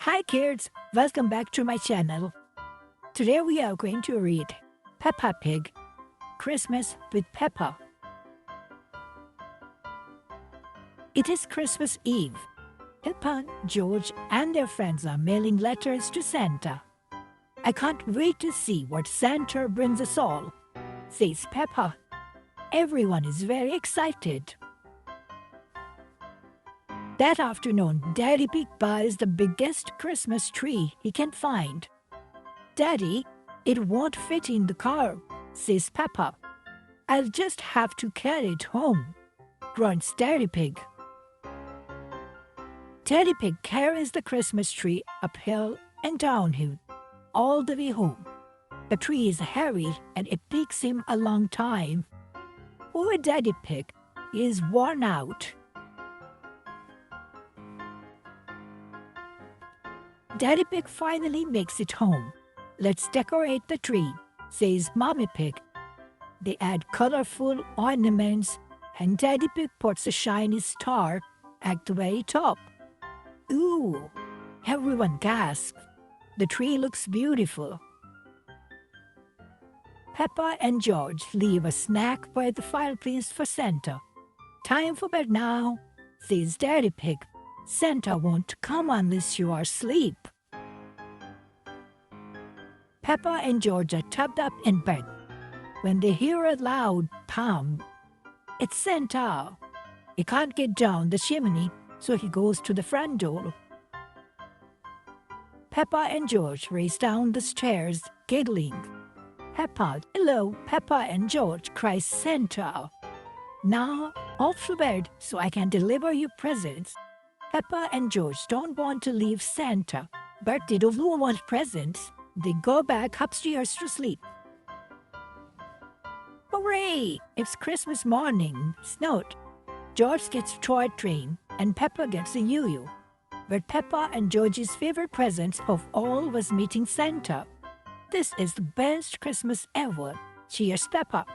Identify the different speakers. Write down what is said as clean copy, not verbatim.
Speaker 1: Hi kids, welcome back to my channel. Today we are going to read Peppa Pig, Christmas with Peppa. It is Christmas Eve. Peppa, George and their friends are mailing letters to Santa. I can't wait to see what Santa brings us all, says Peppa. Everyone is very excited. That afternoon, Daddy Pig buys the biggest Christmas tree he can find. Daddy, it won't fit in the car, says Peppa. I'll just have to carry it home, grunts Daddy Pig. Daddy Pig carries the Christmas tree uphill and downhill, all the way home. The tree is heavy and it takes him a long time. Poor Daddy Pig is worn out. Daddy Pig finally makes it home. Let's decorate the tree, says Mommy Pig. They add colorful ornaments and Daddy Pig puts a shiny star at the very top. Ooh! Everyone gasps. The tree looks beautiful. Peppa and George leave a snack by the fireplace for Santa. Time for bed now, says Daddy Pig. Santa won't come unless you are asleep. Peppa and George are tucked up in bed when they hear a loud pound. It's Santa. He can't get down the chimney, so he goes to the front door. Peppa and George race down the stairs, giggling. Peppa, hello, Peppa and George, cries Santa. Now, off to bed so I can deliver you presents. Peppa and George don't want to leave Santa, but they don't want presents. They go back upstairs to sleep. Hooray! It's Christmas morning. Snowed. George gets a toy train and Peppa gets a yoo-yoo. But Peppa and George's favorite present of all was meeting Santa. This is the best Christmas ever. Cheers, Peppa.